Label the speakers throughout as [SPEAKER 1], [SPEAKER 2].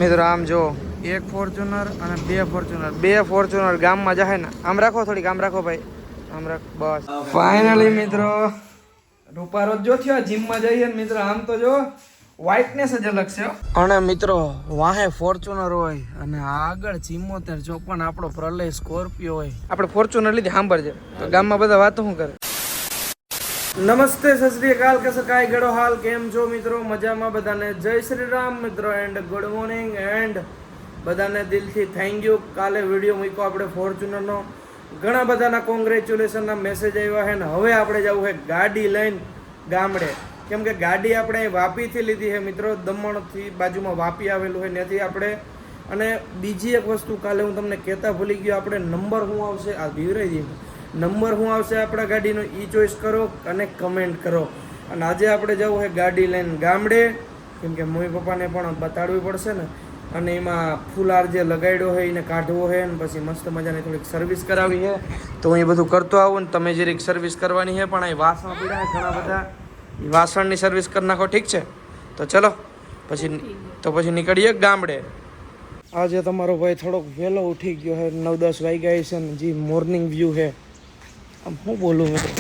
[SPEAKER 1] મિત્રો આમ જો એક ફોર્ચ્યુનર અને બે ફોર્ચ્યુનર ગામમાં જાય ને આમ રાખો થોડીક આમ રાખો ભાઈ આમ રાખ બસ ફાઇનલી મિત્રો રૂપારો જો થયો જીમમાં જઈએ ને મિત્રો આમ તો જો વ્હાઇટનેસ જ અલગ છે અને મિત્રો વાહે ફોર્ચ્યુનર હોય અને આગળ 7454 આપણો પ્રલય સ્કોર્પિયો હોય આપણે ફોર્ચ્યુનર લીધી સાંભળજે તો ગામમાં બધા વાતો શું કરે નમસ્તે સત શ્રી અકાલ कैसे काय गड़ो हाल केम છો મિત્રો મજામાં બધાને જય શ્રી રામ મિત્રો એન્ડ ગુડ મોર્નિંગ એન્ડ બધાને દિલથી થેન્ક યુ કાલે વિડીયો મૂક્યો આપણે ફોર્ચ્યુનરનો ઘણા બધાના કોંગ્રેચ્યુલેશનના મેસેજ આવ્યા છે ને હવે આપણે જવું છે ગાડી લઈને ગામડે કેમ કે ગાડી આપણે વાપીથી લીધી છે મિત્રો દમણથી બાજુમાં વાપી આવેલું છે ત્યાંથી આપણે અને બીજી એક વસ્તુ કાલે હું તમને કહેતા ભૂલી ગયો આપણે નંબર શું આવશે આ વિવરાઈ નંબર શું આવશે આપણા ગાડીનો ઈ ચોઈસ કરો અને કમેન્ટ કરો અને આજે આપણે જવું છે ગાડી લઈને ગામડે કેમ કે મમ્મી પપ્પાને પણ બતાડવી પડશે ને અને એમાં ફૂલાર જે લગાડ્યો હોય એને કાઢવો છે ને પછી મસ્ત મજાની થોડીક સર્વિસ કરાવી છે તો હું એ બધું કરતો આવું ને તમે જરીક સર્વિસ કરવાની છે પણ આ વાસણ પીડા ઘણા બધા એ વાસણની સર્વિસ કરી નાખો ઠીક છે તો ચલો પછી નીકળીએ ગામડે આજે તમારો ભાઈ થોડોક વહેલો ઉઠી ગયો છે 9-10 વાગ્યા છે ને જે મોર્નિંગ વ્યૂ છે આમ હું બોલું મિત્રો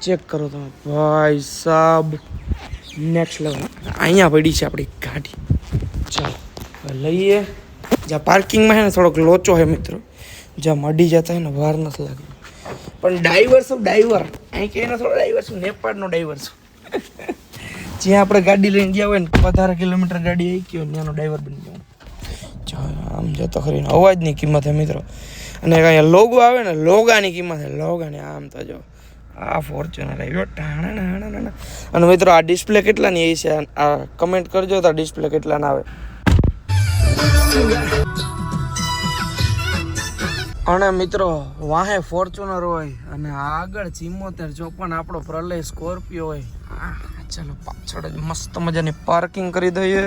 [SPEAKER 1] ચેક કરો તમે ભાઈ સાબ નેક્સ્ટ લેવલ અહીંયા પડી છે આપણી ગાડી ચાલો લઈએ જ્યાં પાર્કિંગમાં છે ને થોડોક લોચો છે મિત્રો જ્યાં મડી જતા હોય ને વાર નથી લાગે પણ ડાઈવર છું ડાઈવર અહીં કે એનો થોડો ડાઈવર છું નેપાળનો ડાઈવર છું જ્યાં આપણે ગાડી લઈને ગયા હોય ને 15 કિલોમીટર ગાડી આવી ગયો ત્યાંનો ડાઈવર બની ગયો આમ જતો ખરી અવાજની કિંમત છે મિત્રો અને અહીંયા લોગો આવે ને લોગાની કિંમત છે લોગાની આમ તો જો આ ફોર્ચ્યુનર આવ્યો ટાણા અને મિત્રો આ ડિસ્પ્લે કેટલાની એ છે આ કમેન્ટ કરજો તો આ ડિસ્પ્લે કેટલાના આવે અને મિત્રો વાહે ફોર્ચ્યુનર હોય અને આગળ 7454 આપણો પ્રલય સ્કોર્પિયો હોય ચાલો પાછળ જ મસ્ત મજાની પાર્કિંગ કરી દઈએ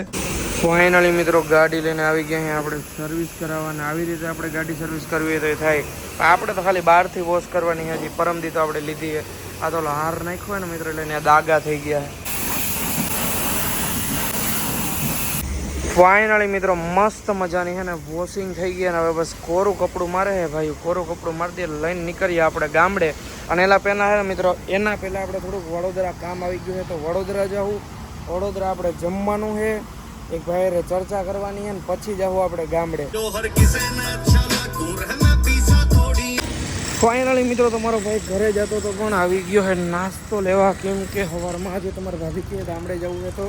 [SPEAKER 1] ફાઇનલી મિત્રો ગાડી લઈને આવી ગયા અહીં આપણે સર્વિસ કરાવવાને આવી રીતે આપણે ગાડી સર્વિસ કરવી હોય તો એ થાય આપણે તો ખાલી બહારથી વોશ કરવાની હજી પરમદી તો આપણે લીધી છે આ તો હાર નાખ્યો હોય ને મિત્રો એટલે ત્યાં દાગા થઈ ગયા ફાઇનલી મિત્રો મસ્ત મજાની છે ને વોશિંગ થઈ ગયા ને હવે બસ કોરું કપડું મારે છે ભાઈ કોરું કપડું મારી દે લઈને નીકળીએ આપણે ગામડે અને એના પહેલાં છે ને મિત્રો એના પહેલાં આપણે થોડુંક વડોદરા કામ આવી ગયું છે તો વડોદરા જવું વડોદરા આપણે જમવાનું છે એક ભાઈ ચર્ચા કરવાની છે ને પછી જવું આપણે ગામડે ફાઇનલી મિત્રો તમારો ભાઈ ઘરે જતો તો પણ આવી ગયો છે નાસ્તો લેવા કેમ કે સવારમાં આજે તમારે ભાભી કે ગામડે જવું છે તો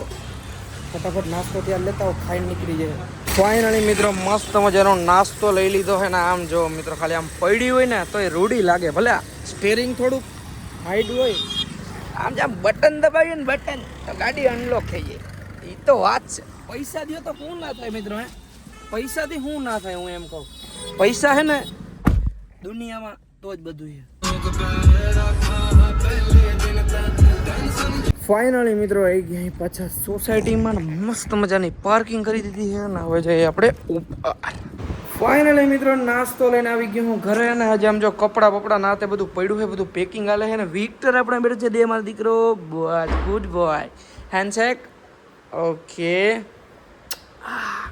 [SPEAKER 1] ફટાફટ નાસ્તો ત્યાં લેતા ખાઈને નીકળી જાય ફાઇનલી મિત્રો મસ્ત મજાનો નાસ્તો લઈ લીધો છે ને આમ જો મિત્રો ખાલી આમ પડી હોય ને તો એ રૂડી લાગે ભલે સ્ટેરિંગ થોડુંક હાઈડ હોય આમ જેમ બટન દબાવીએ ને બટન તો ગાડી અનલોક થઈ જાય એ તો વાત છે પૈસા દો તો શું ના થાય મિત્રો પૈસાથી શું ના થાય હું એમ કહું પૈસા છે ને દુનિયામાં તો જ બધું છે ફાઇનલી મિત્રો આવી ગયા પાછા સોસાયટીમાં મસ્ત મજાની પાર્કિંગ કરી દીધી છે ને હવે જઈએ આપણે ફાઇનલી મિત્રો નાસ્તો લઈને આવી ગયો હું ઘરે ને હજી આમ જો કપડાં બપડા નાતે બધું પડ્યું છે બધું પેકિંગ હાલે છે ને વિક્ટર આપણે બેઠો છે દે મારો દીકરો good boy handshake okay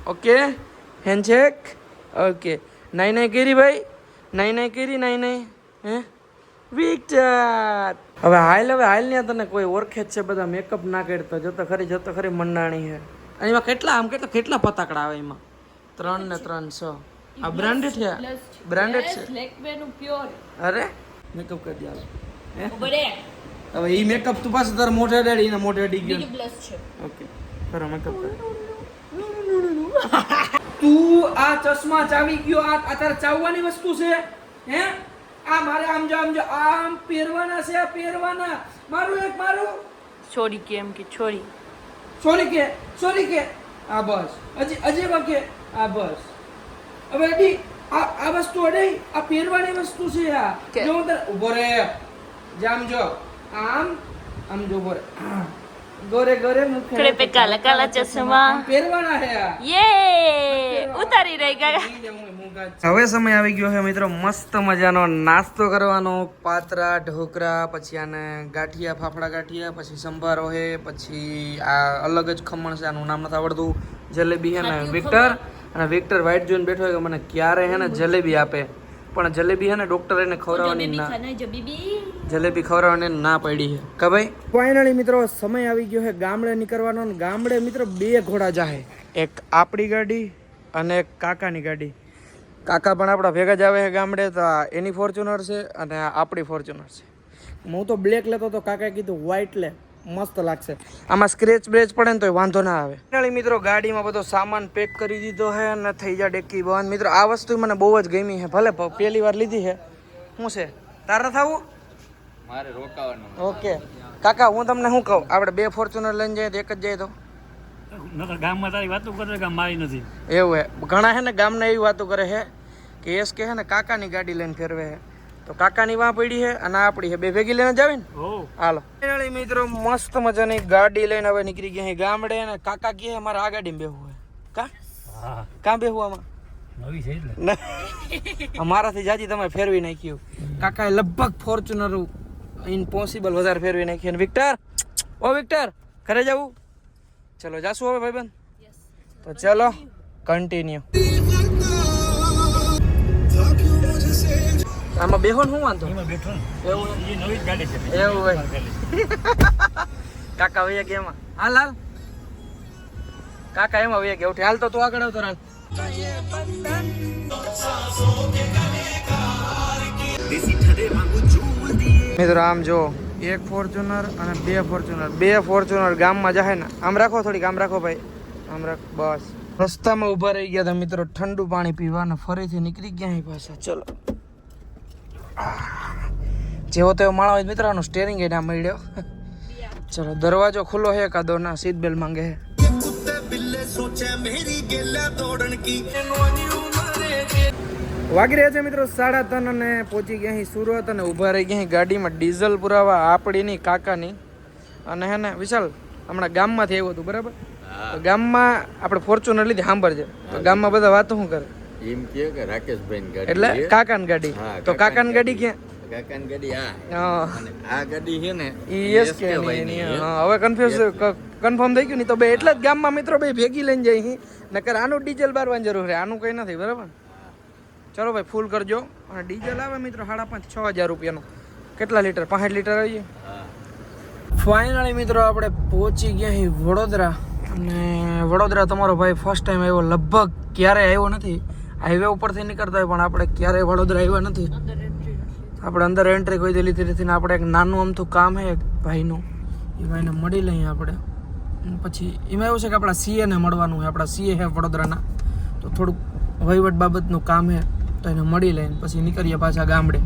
[SPEAKER 1] okay handshake okay નાઈ કરી ભાઈ નાઈ કરી નાઈ હે વિક્ટર હવે હાલ ને તને કોઈ ઓળખે જ છે બધા મેકઅપ ના કરતા જતો ખરી મંડાણી છે અને એમાં કેટલા ફટાકડા આવે એમાં 3 ને 300 આ બ્રાન્ડેડ છે અરે મેકઅપ કરી દે હે હવે ઈ મેકઅપ તું પાછો તાર મોઢે અડાડી ને મોઢે અડી ગયો ઓકે ખરો મેકઅપ કર તું આ ચશ્મા ચાવી ગયો આ તારે ચાવવાની વસ્તુ છે હે આ મારે આમ જો આમ પહેરવાના છે આ પહેરવાના મારું
[SPEAKER 2] છોરી કેમ કે છોરી
[SPEAKER 1] કે આ બસ અજે વાકે આ બસ હવે અડી આ વસ્તુ અડે આ પહેરવાની વસ્તુ છે આ જો ઉભો રે જામ જો આમ જો ઉભો રે गोरे मुखड़े
[SPEAKER 2] पे काला काला चश्मा
[SPEAKER 1] પહેરવાના છે આ
[SPEAKER 2] યે ઉતારી રહી ગયા
[SPEAKER 1] હવે સમય આવી ગયો છે મિત્રો મસ્ત મજાનો નાસ્તો કરવાનો પાતરા ઢોકરા પછી આને ગાંઠિયા ફાફડા ગાંઠિયા પછી સંભારો છે પછી આ અલગ જ ખમણ છે આનું નામ નથી આવડતું જલેબી છે ને વિક્ટર અને વિક્ટર વાઇટ જોઈને બેઠો હોય કે મને ક્યારે હે ને જલેબી આપે, પણ જલેબી હે ને ડોક્ટર એને ખવડાવવાની ના જલેબી ખવડાવવાની ના પડી છે કે ભાઈ. ફાઇનલી મિત્રો સમય આવી ગયો છે ગામડે નીકળવાનો. ને ગામડે મિત્રો 2 ઘોડા જાહે, એક આપણી ગાડી અને એક કાકાની ગાડી. કાકા પણ આપણા ભેગા જ આવે છે ગામડે, તો એની ફોર્ચ્યુનર છે અને આપણી ફોર્ચ્યુનર છે. હું તો બ્લેક લેતો તો કાકાએ કીધું વ્હાઇટ લે, મસ્ત લાગશે. આમાં સ્ક્રેચ બ્રેચ પડે ને તો વાંધો ના આવે. ફાઇનલી મિત્રો ગાડીમાં બધો સામાન પેક કરી દીધો છે અને થઈ જાય ડેકી બંધ. મિત્રો આ વસ્તુ મને બહુ જ ગમી છે, ભલે પહેલી વાર લીધી છે. શું છે તારે થવું
[SPEAKER 3] મારે રોકાવાનું?
[SPEAKER 1] ઓકે કાકા હું તમને શું કહું, આપણે 2 ફોર્ચ્યુનર લઈને જઈએ તો એક જ જાય તો
[SPEAKER 3] ગામમાં તારી વાતો કરે કે મારી નથી
[SPEAKER 1] એવું હે. ઘણા છે ને ગામના એવી વાતો કરે છે કે એસ કે છે ને કાકાની ગાડી લઈને ફેરવે છે, તો કાકાની વાં પડી છે અને આપણી છે, 2 ભેગી લઈને જાવી ને. હાલો ફાઇનલી મિત્રો મસ્ત મજાની ગાડી લઈને હવે નીકળી ગયા ગામડે. અને કાકા કહે મારે આ ગાડીમાં બેહવું હોય. કાં બેહવું આમાં?
[SPEAKER 3] નવી છે એટલે
[SPEAKER 1] અમારાથી જાજી તમે ફેરવી નાખ્યું. કાકાએ લગભગ ફોર્ચ્યુનર ઇમ્પોસિબલ વધારે ફેરવી નાખી. અને વિક્ટર, ઓ વિક્ટર ઘરે જવું? ચલો જાશું હવે ભાઈબંધ. તો ચલો કન્ટિન્યુ. આમાં બેહો શું વાંધો?
[SPEAKER 3] એમાં બેઠો ને
[SPEAKER 1] એવું
[SPEAKER 3] એ નવી જ ગાડી છે.
[SPEAKER 1] એવું હોય. કાકા વૈયા ગયા એમાં. હાલ હાલ કાકા એમાં વૈયા ગયા. ઉઠે હાલ તો તું આગળ આવતો હાલ. મિત્રો આમ જો 1 ફોર્ચ્યુનર અને 2 ફોર્ચ્યુનર. 2 ફોર્ચ્યુનર ગામમાં જાય ને. આમ રાખો થોડીક, આમ રાખો ભાઈ, આમ રાખ બસ. રસ્તામાં ઊભા રહી ગયા હતા મિત્રો ઠંડુ પાણી પીવા અને ફરીથી નીકળી ગયા પાછા. ચલો જેવો તેવો માણો હોય મિત્રો આનું સ્ટેરિંગ એ ના મળ્યો. ચલો દરવાજો ખુલ્લો છે કાદો ના, સીટ બેલ્ટ માંગે છે. વાગી રહ્યા છે મિત્રો 3:30 અને પહોંચી ગયા અહીં સુરત અને ઊભા રહી ગયા ગાડીમાં ડીઝલ પુરાવા આપણીની કાકાની. અને હે ને વિશાલ હમણાં ગામમાંથી આવ્યો હતું બરાબર, તો ગામમાં આપણે ફોર્ચ્યુનર લીધી સાંભળજે, તો ગામમાં બધા વાતો શું કરે
[SPEAKER 3] એમ કે રાકેશભાઈ ગાડી
[SPEAKER 1] એટલે કાકાની ગાડી. તો કાકાની ગાડી ક્યાં?
[SPEAKER 3] કાકાની ગાડી
[SPEAKER 1] હા
[SPEAKER 3] અને આ ગાડી છે ને
[SPEAKER 1] ઈએસ કે નહીં. હવે કન્ફર્મ થઈ ગયું ને તો બે એટલે જ ગામમાં મિત્રો બે ભેગી લઈને જાય. નકર આનું ડીઝલ બારવાની જરૂર છે, આનું કંઈ નથી બરાબર. ચલો ભાઈ ફૂલ કરજો. અને ડીઝલ આવે મિત્રો 5,500-6,000 રૂપિયાનું. કેટલા લીટર? 65 લીટર આવી જાય. ફાઇનલી મિત્રો આપણે પહોંચી ગયા છીએ વડોદરા. અને વડોદરા તમારો ભાઈ ફર્સ્ટ ટાઈમ આવ્યો, લગભગ ક્યારેય આવ્યો નથી. હાઈવે ઉપરથી નીકળતા હોય પણ આપણે ક્યારેય વડોદરા આવ્યા નથી. આપણે અંદર એન્ટ્રી કોઈ લીધી નથી. આપણે એક નાનું અમથું કામ છે ભાઈનું, એ ભાઈને મળી લઈએ આપણે. પછી એમાં એવું છે કે આપણા સીએને મળવાનું હોય. આપણા સીએ છે વડોદરાના, તો થોડુંક વહીવટ બાબતનું કામ છે, તો એને મળી લઈને પછી નીકળીએ પાછા ગામડે.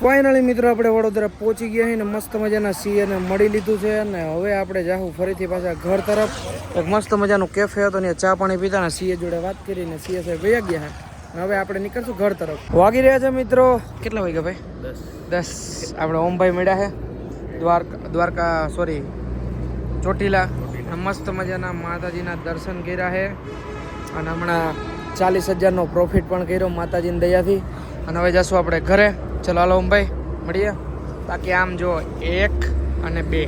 [SPEAKER 1] ફાઇનલી મિત્રો આપણે વડોદરા પહોંચી ગયા છીએ ને મસ્ત મજાના સીએને મળી લીધું છે. અને હવે આપણે જાહું ફરીથી પાછા ઘર તરફ. એક મસ્ત મજાનું કેફે હતો ને ચા પાણી પીતા ને સીએ જોડે વાત કરીને સીએ સાહેબ વયા ગયા છે. હવે આપણે નીકળશું ઘર તરફ. વાગી રહ્યા છે મિત્રો કેટલા વાગ્યા ભાઈ? 10. આપણે ઓમભાઈ મળ્યા છે દ્વારકા સોરી ચોટીલા. મસ્ત મજાના માતાજીના દર્શન કર્યા છે અને હમણાં 40,000નો પ્રોફિટ પણ કર્યો માતાજીની દયાથી. અને હવે જશું આપણે ઘરે. ચલો હાલો ઓમભાઈ મળીએ. બાકી આમ જો 1 અને 2.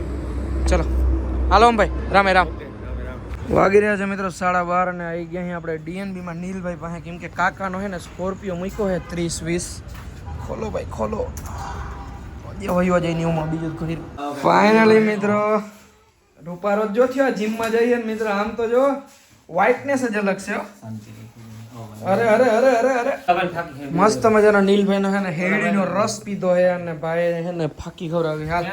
[SPEAKER 1] ચલો હાલો ઓમભાઈ, રામે રામ. વાગી રહ્યા છે મિત્રો 12:30 અને આવી ગયા અહીં આપણે ડીએનબીમાં નીલભાઈ પાસે, કેમ કે કાકાનો છે ને સ્કોર્પિયો મૂક્યો છે 30-20. ખોલો ભાઈ ખોલો. વહીવા જઈને હું બીજું કરી. ફાઇનલી મિત્રો રૂપારો જો થયો જીમમાં જઈએ ને મિત્રો, આમ તો જો વ્હાઇટનેસ જ અલગ છે. અરે અરે અરે અરે અરે મસ્ત મજાનો નીલભાઈનો છે ને હેડીનો રસ પીધો છે અને ભાઈ છે ને ફાકી ખવડાવી. હાલ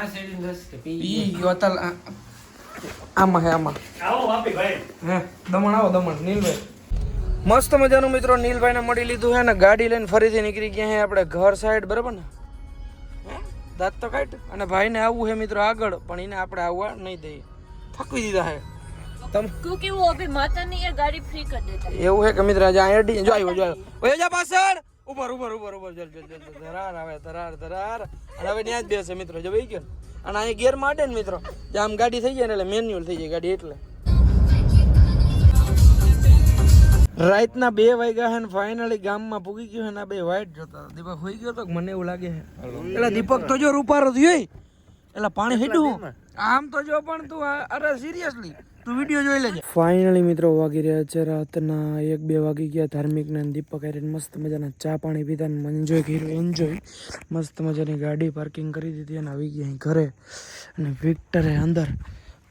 [SPEAKER 1] પી ગયો તલ. આમાં હે આમાં હે દમણ. આવો દમણ નીલભાઈ. મસ્ત મજાનું મિત્રો નીલભાઈને મળી લીધું છે ને ગાડી લઈને ફરીથી નીકળી ગયા છે આપણે ઘર સાઈડ બરાબર ને. દાંત તો કાઢ. અને ભાઈને આવવું છે મિત્રો આગળ, પણ એને આપણે આવવા નહીં દઈએ, થકવી દીધા છે.
[SPEAKER 2] क्योंकि वो अभी माता ने ये गाड़ी फ्री कर देता है.
[SPEAKER 1] એવું છે કે મિત્ર આજે આઈડી જો આવ્યો જો ઓય જા પાછળ ઉપર ઉપર ઉપર ઉપર જલ જલ જલ ધરાર આવે ધરાર ધરાર. અને હવે ત્યાં જ બેસે મિત્રો જો વઈ ગયો. અને અહીં ગેર માટે ને મિત્રો જે આમ ગાડી થઈ જાય ને એટલે મેન્યુઅલ થઈ જાય ગાડી. એટલે રાતના 2 વાગ્યા છે ને ફાઇનલી ગામમાં પૂગી ગયો છે ને. 2 વાઈટ જોતા દીપક હોઈ ગયો તો મને એવું લાગે છે. એટલે દીપક તો જો રૂપારો થયો એટલે પાણી હેડું આમ તો જો, પણ તું અરે સિરિયસલી તું વિડીયો જોઈ લેજે. ફાઇનલી મિત્રો વાગી રહ્યા છે રાતના 1-2 વાગી ગયા. ધાર્મિક ને દીપક આર્યન મસ્ત મજાના ચા પાણી પીધા ને એન્જોય કર્યું. એન્જોય મસ્ત મજાની ગાડી પાર્કિંગ કરી દીધી અને આવી ગયા અહીં ઘરે. અને વિક્ટરે અંદર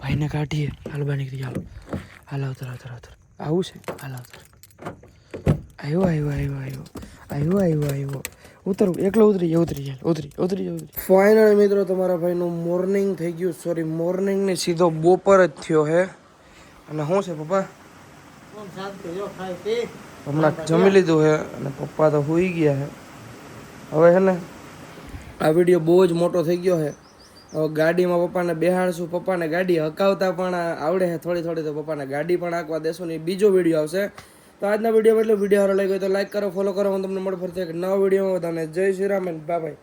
[SPEAKER 1] ભાઈને કાઢીએ. હાલ બા નીકળી હાલો. હાલ આવતર આવતર આવતર આવું છે. હાલ આવતર આવ્યો ઉતર એકલો ઉતરી ફાઇનલી મિત્રો તમારા ભાઈનું મોર્નિંગ થઈ ગયું. સોરી મોર્નિંગ ને સીધો બપોર જ થયો હે. અને શું છે પપ્પા હમણાં જમી લીધું છે અને પપ્પા તો સૂઈ ગયા છે. હવે છે ને આ વિડીયો બહુ જ મોટો થઈ ગયો છે. હવે ગાડીમાં પપ્પાને બેહાડશું. પપ્પાને ગાડી હકાવતા પણ આવડે છે થોડી થોડી, તો પપ્પાને ગાડી પણ હાંકવા દેશું ને બીજો વિડીયો આવશે. તો આજના વિડીયો સારો લાગ્યો તો લાઈક કરો, ફોલો કરો. હું તમને મળું ફરીથી એક નવા વિડીયોમાં. બધાને જય શ્રી રામ, બાય બાય.